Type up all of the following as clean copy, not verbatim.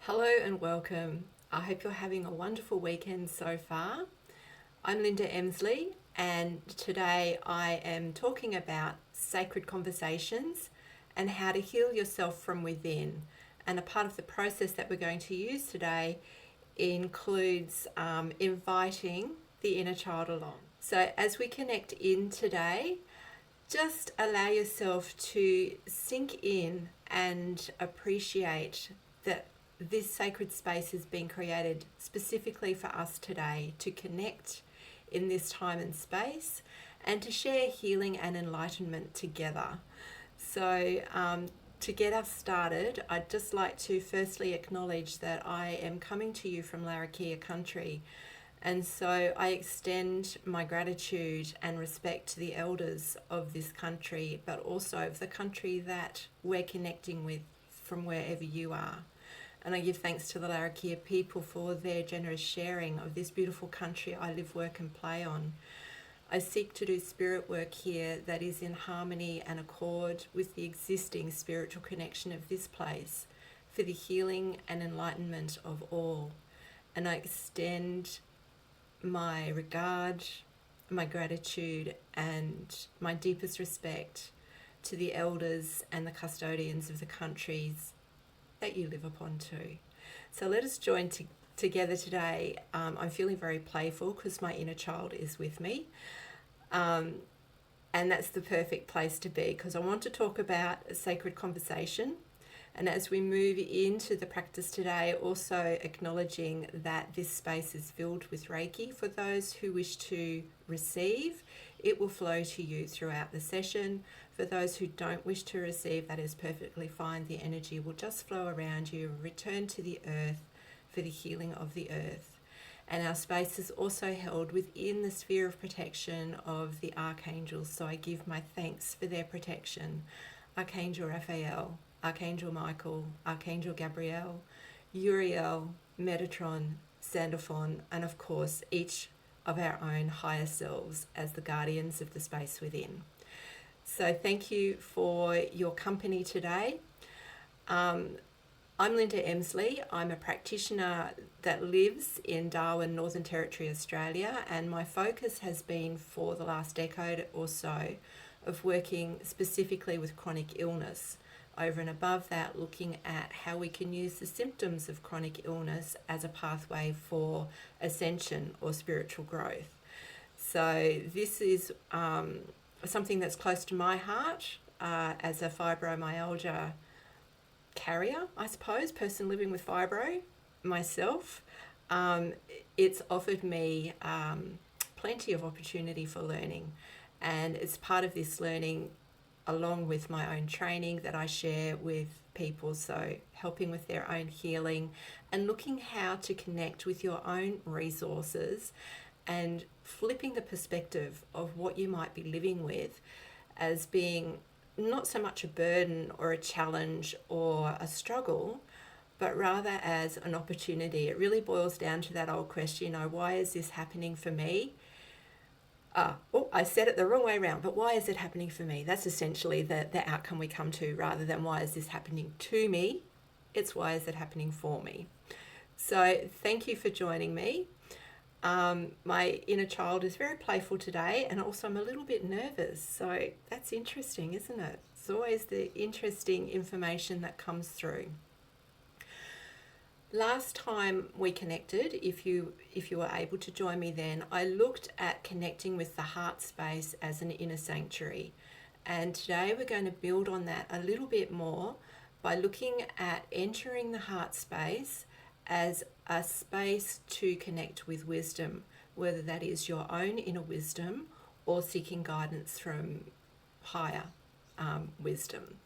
Hello and welcome. I hope you're having a wonderful weekend so far. I'm Linda Emsley, and today I am talking about sacred conversations and how to heal yourself from within. And a part of the process that we're going to use today includes inviting the inner child along. So, as we connect in today, just allow yourself to sink in and appreciate that this sacred space has been created specifically for us today to connect in this time and space and to share healing and enlightenment together. So, to get us started, I'd just like to firstly acknowledge that I am coming to you from Larrakia country. And so I extend my gratitude and respect to the elders of this country, but also of the country that we're connecting with from wherever you are. And I give thanks to the Larrakia people for their generous sharing of this beautiful country I live, work and play on. I seek to do spirit work here that is in harmony and accord with the existing spiritual connection of this place for the healing and enlightenment of all. And I extend my regard, my gratitude and my deepest respect to the elders and the custodians of the countries that you live upon too. So let us join together today. I'm feeling very playful because my inner child is with me. And that's the perfect place to be because I want to talk about a sacred conversation. And as we move into the practice today, also acknowledging that this space is filled with Reiki for those who wish to receive. It will flow to you throughout the session. For those who don't wish to receive, that is perfectly fine. The energy will just flow around you, return to the earth for the healing of the earth. And our space is also held within the sphere of protection of the archangels. So I give my thanks for their protection. Archangel Raphael, Archangel Michael, Archangel Gabriel, Uriel, Metatron, Sandalphon, and of course each of our own higher selves as the guardians of the space within. So thank you for your company today. I'm Linda Emsley. I'm a practitioner that lives in Darwin, Northern Territory, Australia, and my focus has been for the last decade or so of working specifically with chronic illness. Over and above that, looking at how we can use the symptoms of chronic illness as a pathway for ascension or spiritual growth. So this is something that's close to my heart as a fibromyalgia carrier, I suppose, person living with fibro myself. It's offered me plenty of opportunity for learning, and it's part of this learning along with my own training that I share with people, so helping with their own healing and looking how to connect with your own resources and flipping the perspective of what you might be living with as being not so much a burden or a challenge or a struggle, but rather as an opportunity. It really boils down to that old question, why is this happening for me? I said it the wrong way around, but why is it happening for me? That's essentially the outcome we come to, rather than why is this happening to me? It's why is it happening for me? So thank you for joining me. My inner child is very playful today, and also I'm a little bit nervous. So that's interesting, isn't it? It's always the interesting information that comes through. Last time we connected, if you were able to join me then, I looked at connecting with the heart space as an inner sanctuary. And today we're going to build on that a little bit more by looking at entering the heart space as a space to connect with wisdom, whether that is your own inner wisdom or seeking guidance from higher wisdom.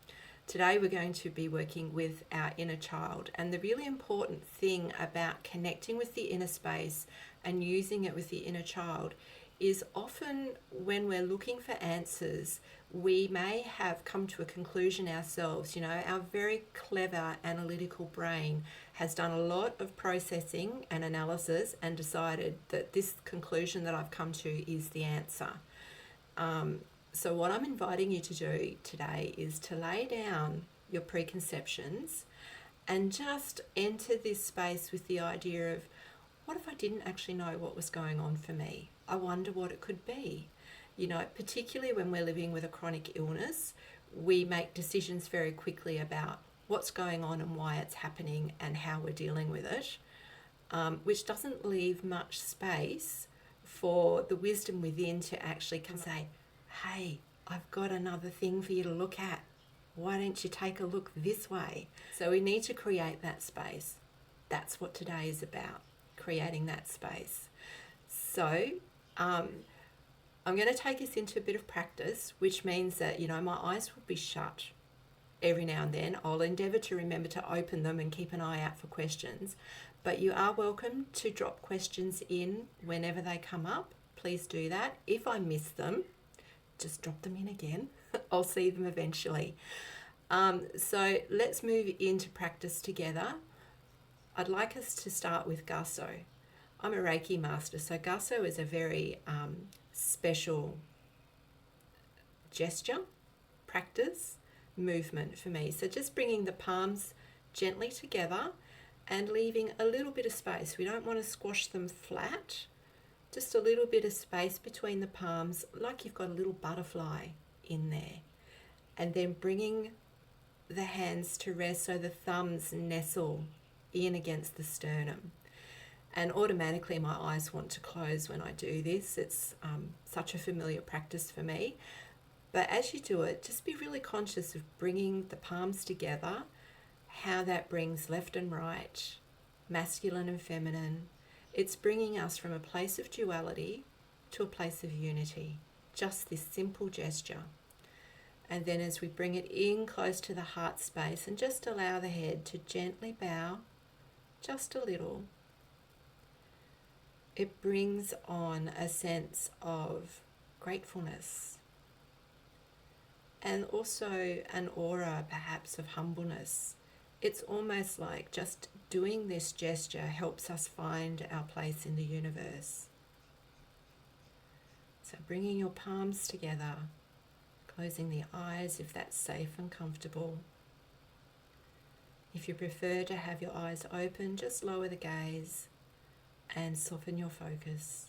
Today we're going to be working with our inner child, and the really important thing about connecting with the inner space and using it with the inner child is often when we're looking for answers, we may have come to a conclusion ourselves. Our very clever analytical brain has done a lot of processing and analysis and decided that this conclusion that I've come to is the answer. So what I'm inviting you to do today is to lay down your preconceptions and just enter this space with the idea of, what if I didn't actually know what was going on for me? I wonder what it could be. You know, particularly when we're living with a chronic illness, we make decisions very quickly about what's going on and why it's happening and how we're dealing with it, which doesn't leave much space for the wisdom within to actually come say, hey, I've got another thing for you to look at. Why don't you take a look this way? So we need to create that space. That's what today is about, creating that space. So I'm going to take us into a bit of practice, which means that, you know, my eyes will be shut every now and then. I'll endeavour to remember to open them and keep an eye out for questions. But you are welcome to drop questions in whenever they come up. Please do that. If I miss them, just drop them in again. I'll see them eventually. So let's move into practice together. I'd like us to start with Gasso. I'm a Reiki master, so Gasso is a very special gesture, practice, movement for me. So just bringing the palms gently together and leaving a little bit of space. We don't want to squash them flat, just a little bit of space between the palms, like you've got a little butterfly in there. And then bringing the hands to rest so the thumbs nestle in against the sternum. And automatically my eyes want to close when I do this. It's such a familiar practice for me. But as you do it, just be really conscious of bringing the palms together, how that brings left and right, masculine and feminine. It's bringing us from a place of duality to a place of unity. Just this simple gesture. And then as we bring it in close to the heart space and just allow the head to gently bow just a little, it brings on a sense of gratefulness and also an aura perhaps of humbleness. It's almost like just doing this gesture helps us find our place in the universe. So bringing your palms together, closing the eyes if that's safe and comfortable. If you prefer to have your eyes open, just lower the gaze and soften your focus.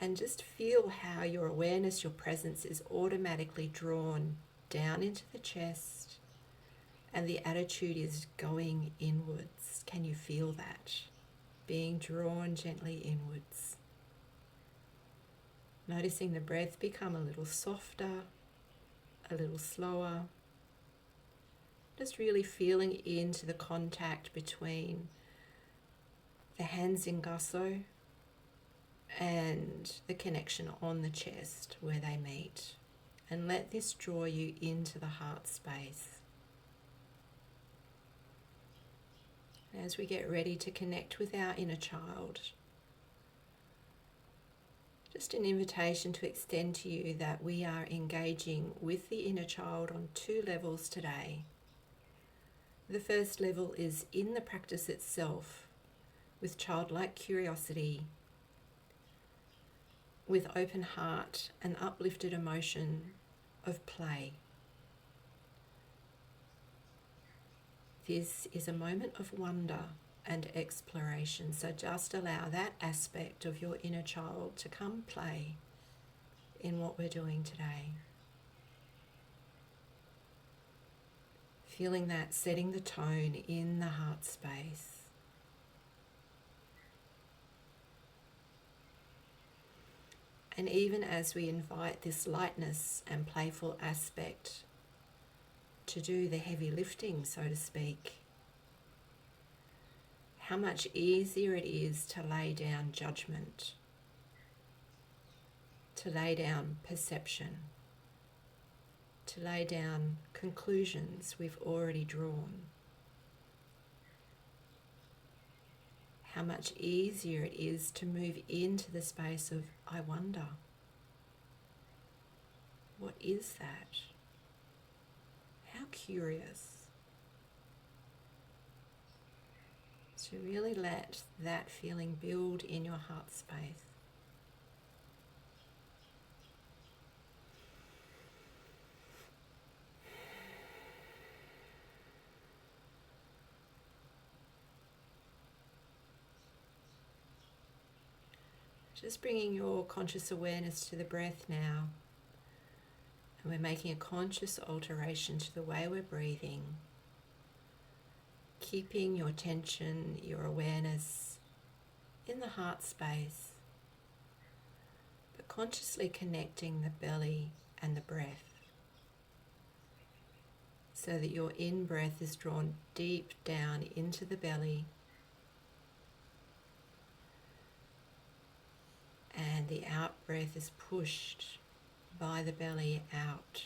And just feel how your awareness, your presence is automatically drawn down into the chest and the attitude is going inwards. Can you feel that? Being drawn gently inwards. Noticing the breath become a little softer, a little slower. Just really feeling into the contact between the hands in Gasso and the connection on the chest where they meet. And let this draw you into the heart space. As we get ready to connect with our inner child, just an invitation to extend to you that we are engaging with the inner child on 2 levels today. The first level is in the practice itself, with childlike curiosity, with open heart and uplifted emotion of play. This is a moment of wonder and exploration, so just allow that aspect of your inner child to come play in what we're doing today. Feeling that setting the tone in the heart space. And even as we invite this lightness and playful aspect to do the heavy lifting, so to speak, how much easier it is to lay down judgment, to lay down perception, to lay down conclusions we've already drawn. How much easier it is to move into the space of, I wonder, what is that? How curious. To really let that feeling build in your heart space. Just bringing your conscious awareness to the breath now. And we're making a conscious alteration to the way we're breathing. Keeping your attention, your awareness in the heart space, but consciously connecting the belly and the breath so that your in-breath is drawn deep down into the belly and the out-breath is pushed by the belly out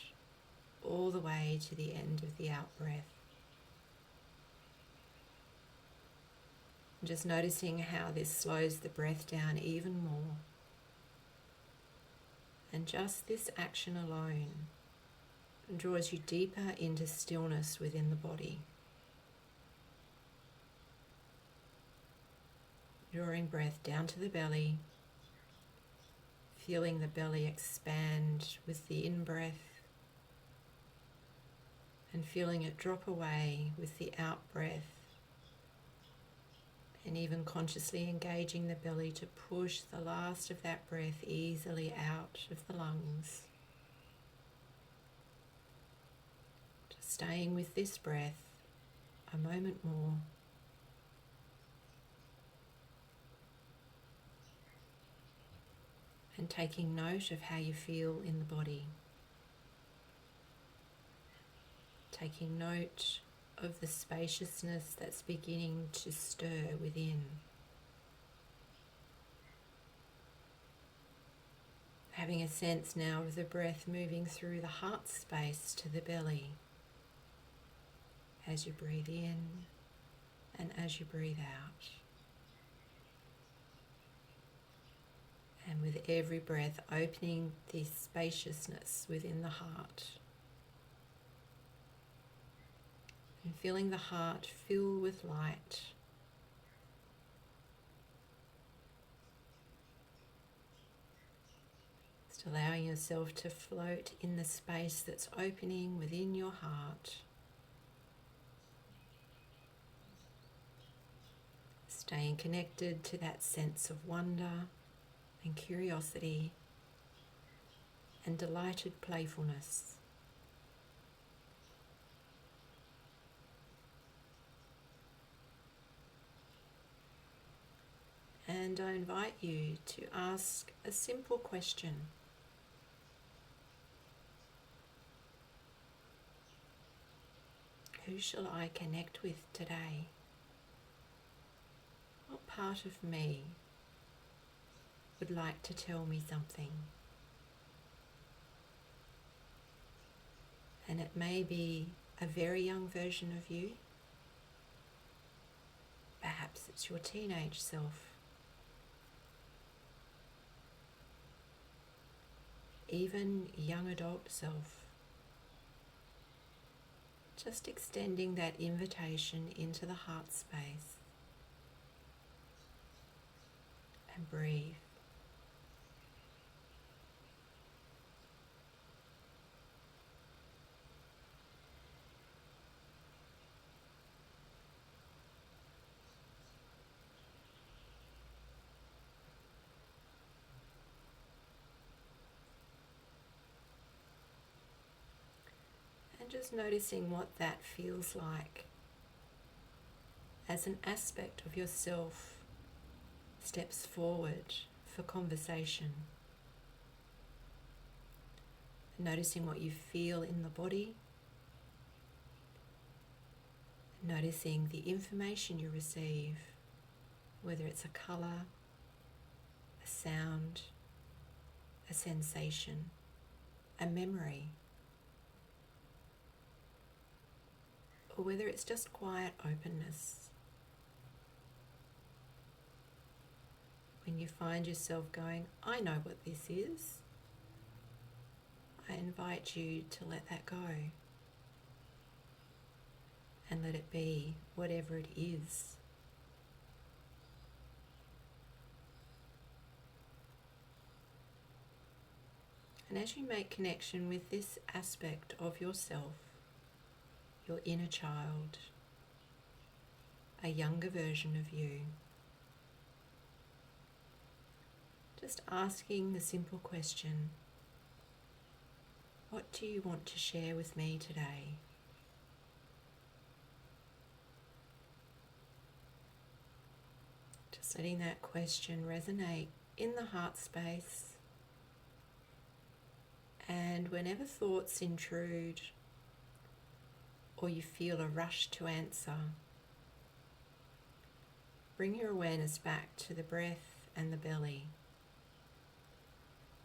all the way to the end of the out-breath. Just noticing how this slows the breath down even more. And just this action alone draws you deeper into stillness within the body. Drawing breath down to the belly, feeling the belly expand with the in-breath and feeling it drop away with the out-breath, and even consciously engaging the belly to push the last of that breath easily out of the lungs. Just staying with this breath a moment more. And taking note of how you feel in the body. Taking note of the spaciousness that's beginning to stir within. Having a sense now of the breath moving through the heart space to the belly as you breathe in and as you breathe out. And with every breath opening this spaciousness within the heart. And feeling the heart fill with light. Just allowing yourself to float in the space that's opening within your heart. Staying connected to that sense of wonder and curiosity and delighted playfulness. And I invite you to ask a simple question. Who shall I connect with today? What part of me would like to tell me something? And it may be a very young version of you. Perhaps it's your teenage self. Even young adult self. Just extending that invitation into the heart space. And breathe. And just noticing what that feels like as an aspect of yourself steps forward for conversation. Noticing what you feel in the body. Noticing the information you receive, whether it's a colour, a sound, a sensation, a memory, or whether it's just quiet openness. When you find yourself going, I know what this is, I invite you to let that go and let it be whatever it is. And as you make connection with this aspect of yourself, your inner child, a younger version of you, Just asking the simple question, what do you want to share with me today? Just letting that question resonate in the heart space. And whenever thoughts intrude or you feel a rush to answer, bring your awareness back to the breath and the belly.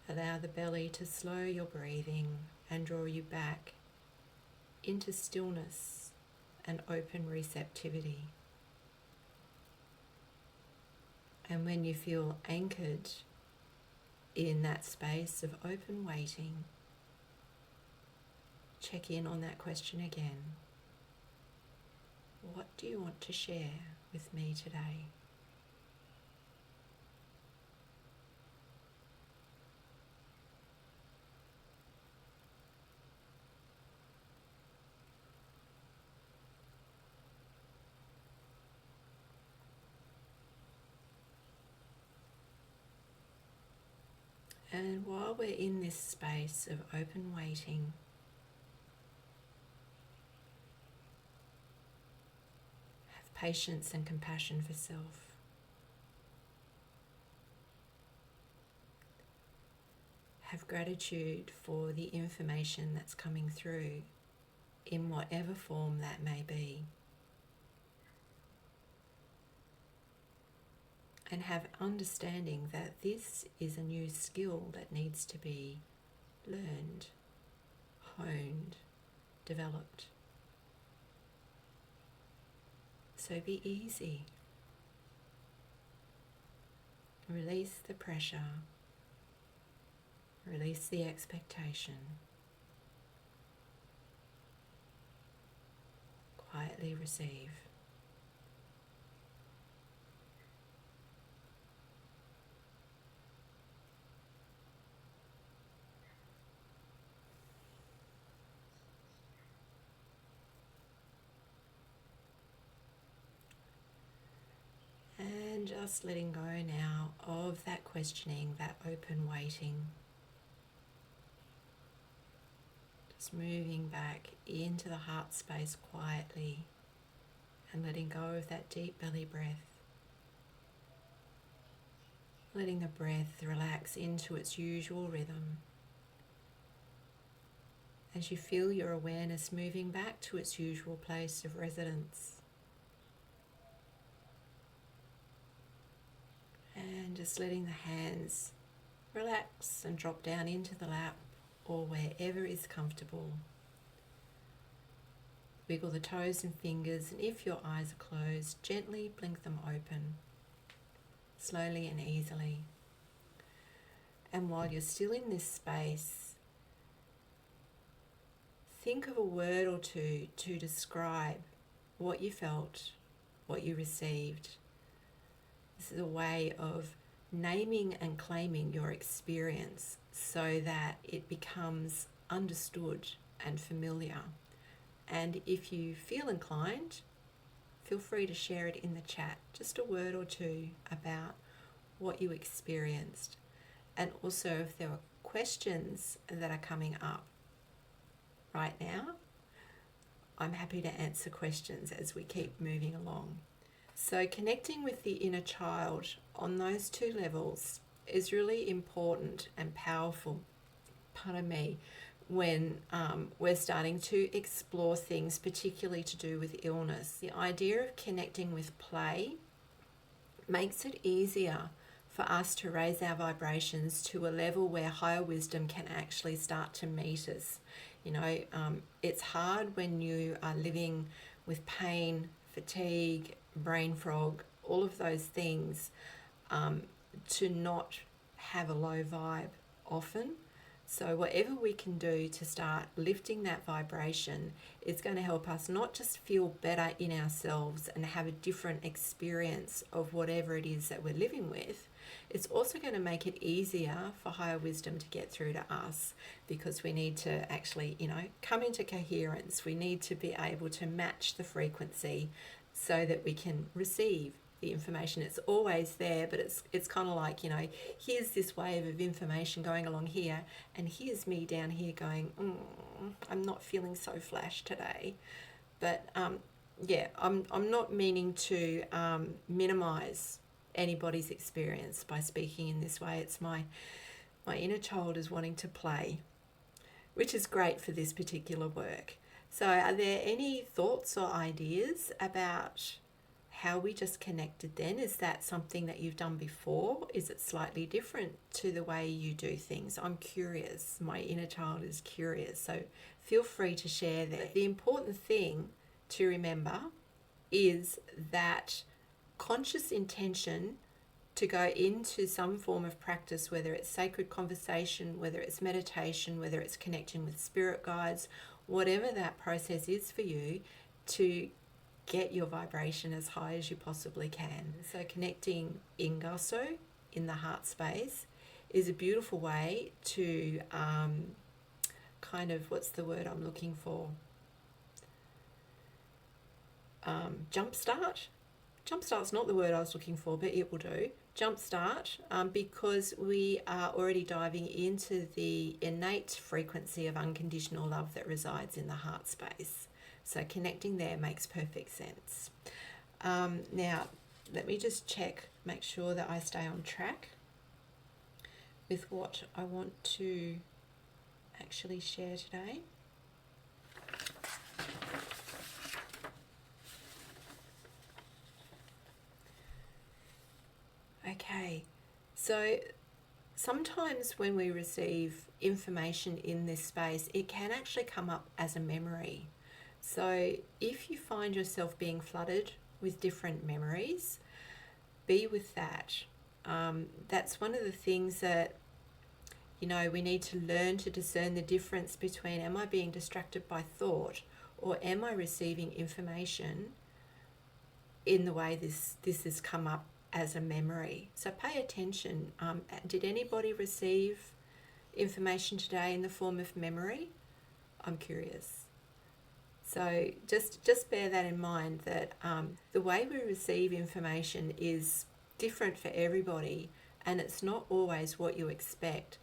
Allow the belly to slow your breathing and draw you back into stillness and open receptivity. And when you feel anchored in that space of open waiting, check in on that question again. What do you want to share with me today? And while we're in this space of open waiting, have patience and compassion for self. Have gratitude for the information that's coming through in whatever form that may be. And have understanding that this is a new skill that needs to be learned, honed, developed. So be easy. Release the pressure. Release the expectation. Quietly receive. And just letting go now of that questioning, that open waiting. Just moving back into the heart space quietly and letting go of that deep belly breath. Letting the breath relax into its usual rhythm. As you feel your awareness moving back to its usual place of residence. And just letting the hands relax and drop down into the lap or wherever is comfortable. Wiggle the toes and fingers, and if your eyes are closed, gently blink them open, slowly and easily. And while you're still in this space, think of a word or two to describe what you felt, what you received. This is a way of naming and claiming your experience so that it becomes understood and familiar. And if you feel inclined, feel free to share it in the chat, just a word or two about what you experienced. And also if there are questions that are coming up right now, I'm happy to answer questions as we keep moving along. So connecting with the inner child on those two levels is really important and powerful, when we're starting to explore things particularly to do with illness. The idea of connecting with play makes it easier for us to raise our vibrations to a level where higher wisdom can actually start to meet us. It's hard when you are living with pain, fatigue, brain fog, all of those things, to not have a low vibe often. So whatever we can do to start lifting that vibration is going to help us not just feel better in ourselves and have a different experience of whatever it is that we're living with. It's also going to make it easier for higher wisdom to get through to us, because we need to actually, come into coherence. We need to be able to match the frequency so that we can receive the information. It's always there, but it's kind of like, here's this wave of information going along here, and here's me down here going, I'm not feeling so flash today. But I'm not meaning to minimize anybody's experience by speaking in this way. It's my inner child is wanting to play, which is great for this particular work. So are there any thoughts or ideas about how we just connected then? Is that something that you've done before? Is it slightly different to the way you do things? I'm curious. My inner child is curious. So feel free to share that. The important thing to remember is that conscious intention to go into some form of practice, whether it's sacred conversation, whether it's meditation, whether it's connecting with spirit guides, whatever that process is for you, to get your vibration as high as you possibly can. So connecting in Gaso, in the heart space, is a beautiful way to kind of, what's the word I'm looking for? Jumpstart. Jumpstart's not the word I was looking for, but it will do. Jumpstart, because we are already diving into the innate frequency of unconditional love that resides in the heart space. So connecting there makes perfect sense. Now, let me just check, make sure that I stay on track with what I want to actually share today. Okay, so sometimes when we receive information in this space, it can actually come up as a memory. So if you find yourself being flooded with different memories, be with that. That's one of the things that, we need to learn to discern the difference between, am I being distracted by thought, or am I receiving information in the way this has come up as a memory? So pay attention. Did anybody receive information today in the form of memory? I'm curious. So just bear that in mind, that the way we receive information is different for everybody, and it's not always what you expect,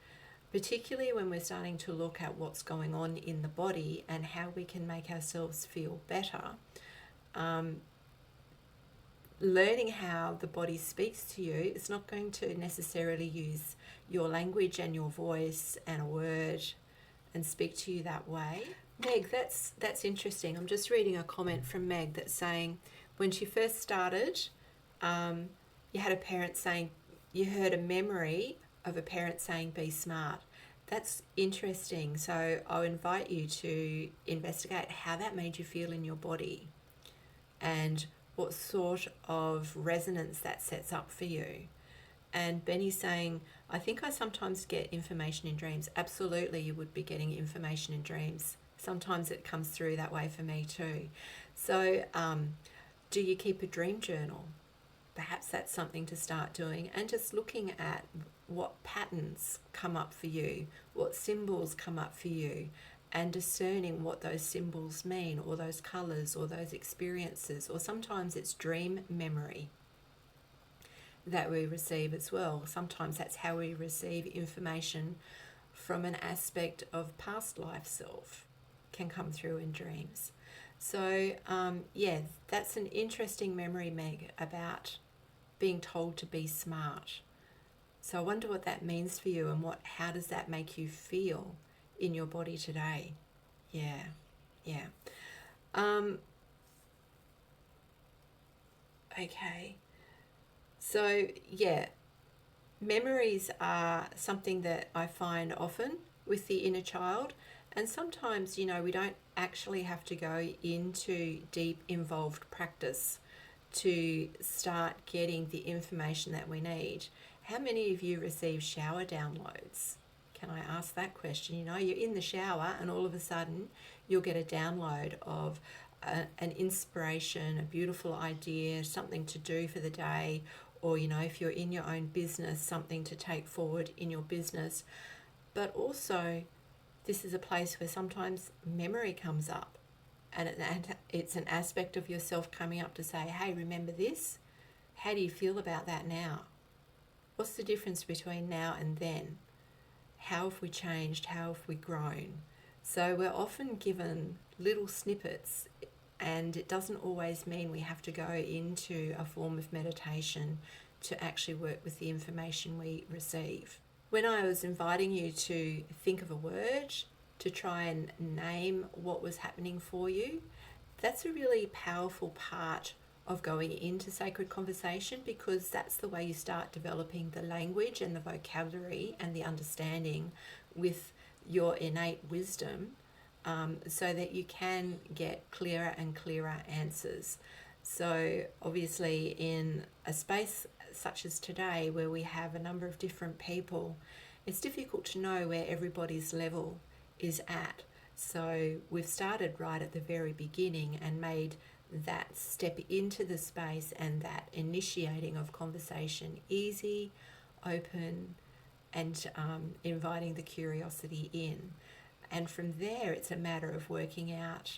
particularly when we're starting to look at what's going on in the body and how we can make ourselves feel better. Learning how the body speaks to you, it's not going to necessarily use your language and your voice and a word and speak to you that way. Meg, that's interesting. I'm just reading a comment from Meg that's saying when she first started, you had a parent saying, you heard a memory of a parent saying, be smart. That's interesting. So I'll invite you to investigate how that made you feel in your body and what sort of resonance that sets up for you. And Benny's saying, I think I sometimes get information in dreams. Absolutely, you would be getting information in dreams. Sometimes it comes through that way for me too. So do you keep a dream journal? Perhaps that's something to start doing, and just looking at what patterns come up for you, what symbols come up for you, and discerning what those symbols mean, or those colours, or those experiences, or sometimes it's dream memory that we receive as well. Sometimes that's how we receive information from an aspect of past life self, can come through in dreams. So that's an interesting memory, Meg, about being told to be smart. So I wonder what that means for you, and how does that make you feel in your body today? Yeah. Okay. So memories are something that I find often with the inner child, and sometimes, we don't actually have to go into deep involved practice to start getting the information that we need. How many of you receive shower downloads? Can I ask that question? You're in the shower and all of a sudden you'll get a download of an inspiration, a beautiful idea, something to do for the day, or if you're in your own business, something to take forward in your business. But also, this is a place where sometimes memory comes up, and it's an aspect of yourself coming up to say, hey, remember this? How do you feel about that now? What's the difference between now and then? How have we changed? How have we grown? So we're often given little snippets, and it doesn't always mean we have to go into a form of meditation to actually work with the information we receive. When I was inviting you to think of a word, to try and name what was happening for you, that's a really powerful part of going into sacred conversation, because that's the way you start developing the language and the vocabulary and the understanding with your innate wisdom, so that you can get clearer and clearer answers. So obviously in a space such as today, where we have a number of different people, it's difficult to know where everybody's level is at. So we've started right at the very beginning and made that step into the space and that initiating of conversation easy, open, and inviting the curiosity in. And from there, it's a matter of working out,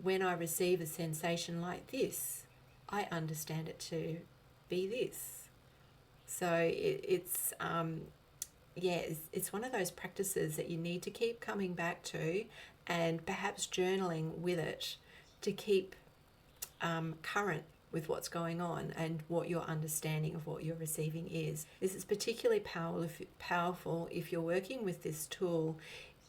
when I receive a sensation like this, I understand it to be this. So it's one of those practices that you need to keep coming back to, and perhaps journaling with it to keep current with what's going on and what your understanding of what you're receiving is. This is particularly powerful if you're working with this tool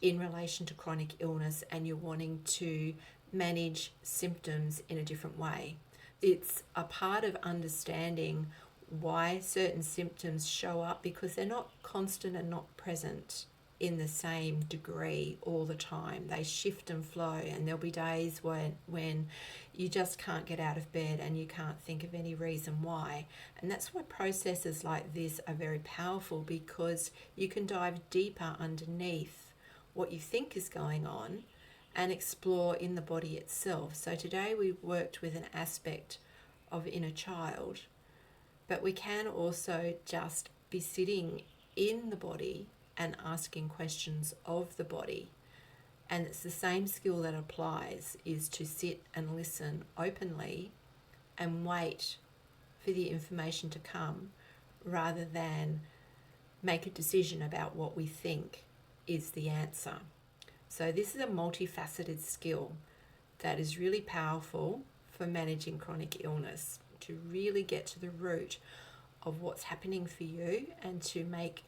in relation to chronic illness and you're wanting to manage symptoms in a different way. It's a part of understanding why certain symptoms show up, because they're not constant and not present in the same degree all the time. They shift and flow, and there'll be days when you just can't get out of bed and you can't think of any reason why. And that's why processes like this are very powerful, because you can dive deeper underneath what you think is going on and explore in the body itself. So today we worked with an aspect of inner child, but we can also just be sitting in the body and asking questions of the body. And it's the same skill that applies, is to sit and listen openly and wait for the information to come, rather than make a decision about what we think is the answer. So this is a multifaceted skill that is really powerful for managing chronic illness, to really get to the root of what's happening for you and to make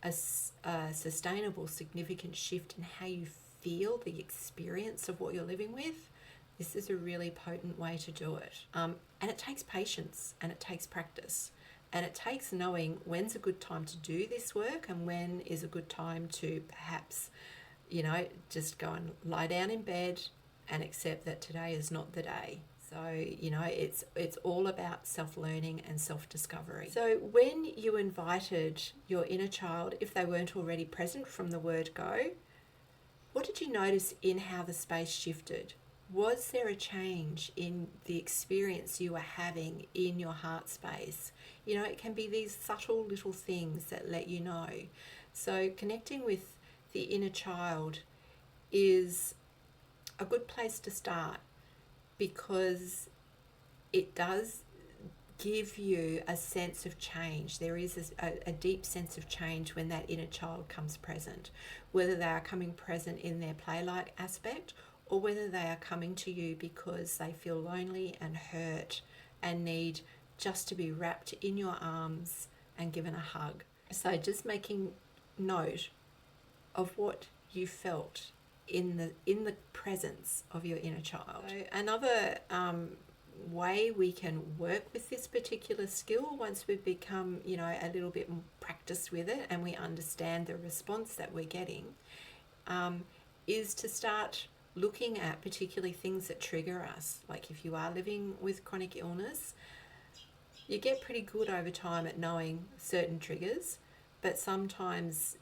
a sustainable, significant shift in how you feel the experience of what you're living with. This is a really potent way to do it. And it takes patience and it takes practice. And it takes knowing when's a good time to do this work and when is a good time to perhaps, just go and lie down in bed and accept that today is not the day. So, it's all about self-learning and self-discovery. So when you invited your inner child, if they weren't already present from the word go, what did you notice in how the space shifted? Was there a change in the experience you were having in your heart space? It can be these subtle little things that let you know. So connecting with the inner child is a good place to start, because it does give you a sense of change. There is a deep sense of change when that inner child comes present, whether they are coming present in their play-like aspect or whether they are coming to you because they feel lonely and hurt and need just to be wrapped in your arms and given a hug. So just making note of what you felt in the presence of your inner child. So another way we can work with this particular skill, once we've become a little bit more practiced with it and we understand the response that we're getting, is to start looking at particularly things that trigger us. Like if you are living with chronic illness, you get pretty good over time at knowing certain triggers, but sometimes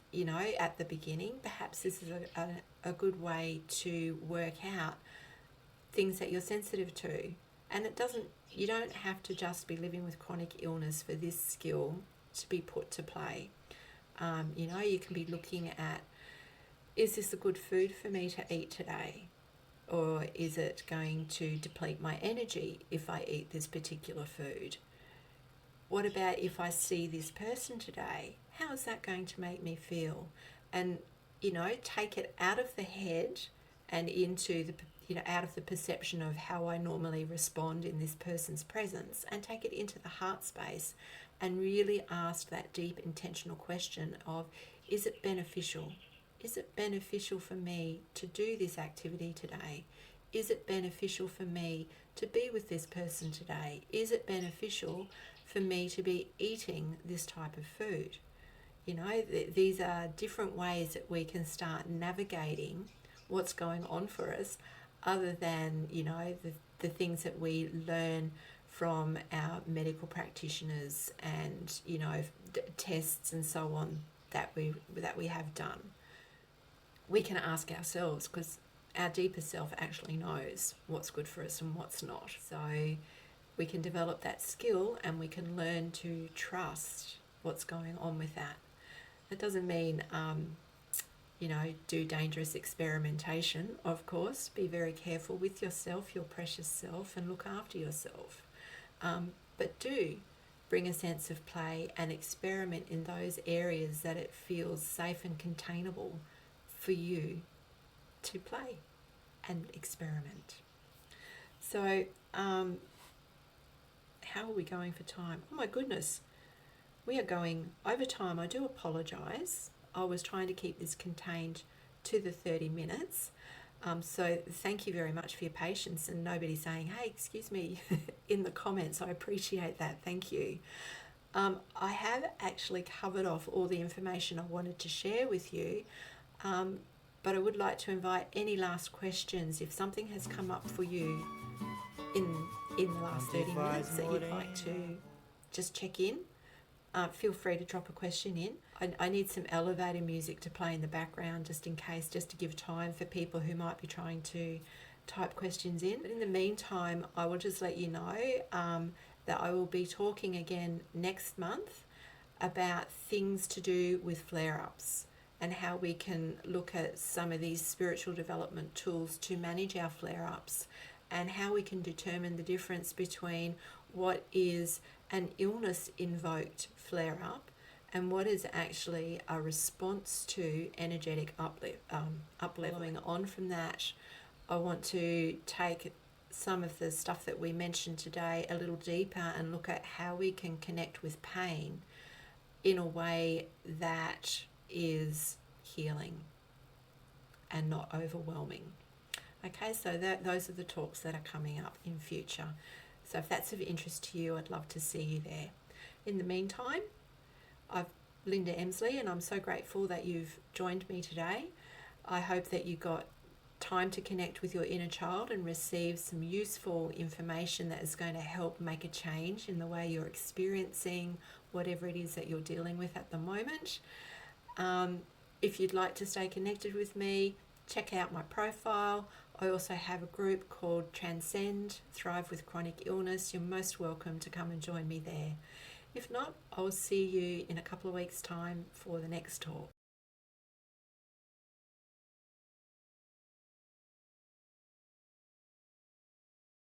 at the beginning, perhaps this is a good way to work out things that you're sensitive to. And you don't have to just be living with chronic illness for this skill to be put to play. You can be looking at, is this a good food for me to eat today? Or is it going to deplete my energy if I eat this particular food? What about if I see this person today? How is that going to make me feel? And, take it out of the head and into the, out of the perception of how I normally respond in this person's presence, and take it into the heart space and really ask that deep intentional question of, is it beneficial? Is it beneficial for me to do this activity today? Is it beneficial for me to be with this person today? Is it beneficial for me to be eating this type of food? These are different ways that we can start navigating what's going on for us, other than, the things that we learn from our medical practitioners and, tests and so on that we have done. We can ask ourselves, because our deeper self actually knows what's good for us and what's not. So we can develop that skill and we can learn to trust what's going on with that. That doesn't mean, do dangerous experimentation, of course. Be very careful with yourself, your precious self, and look after yourself. But do bring a sense of play and experiment in those areas that it feels safe and containable for you to play and experiment. So, how are we going for time? Oh my goodness, we are going over time. I do apologise. I was trying to keep this contained to the 30 minutes. So thank you very much for your patience, and nobody saying, hey, excuse me, in the comments. I appreciate that. Thank you. I have actually covered off all the information I wanted to share with you, but I would like to invite any last questions. If something has come up for you in the last 30 minutes that you'd like to just check in, feel free to drop a question in. I need some elevator music to play in the background just in case, just to give time for people who might be trying to type questions in. But in the meantime, I will just let you know that I will be talking again next month about things to do with flare-ups and how we can look at some of these spiritual development tools to manage our flare-ups, and how we can determine the difference between what is an illness-invoked flare-up and what is actually a response to energetic up-leveling. On from that, I want to take some of the stuff that we mentioned today a little deeper and look at how we can connect with pain in a way that is healing and not overwhelming. Okay, so those are the talks that are coming up in future. So if that's of interest to you, I'd love to see you there. In the meantime, I'm Linda Emsley, and I'm so grateful that you've joined me today. I hope that you got time to connect with your inner child and receive some useful information that is going to help make a change in the way you're experiencing whatever it is that you're dealing with at the moment. If you'd like to stay connected with me, check out my profile. I also have a group called Transcend, Thrive with Chronic Illness. You're most welcome to come and join me there. If not, I'll see you in a couple of weeks' time for the next talk.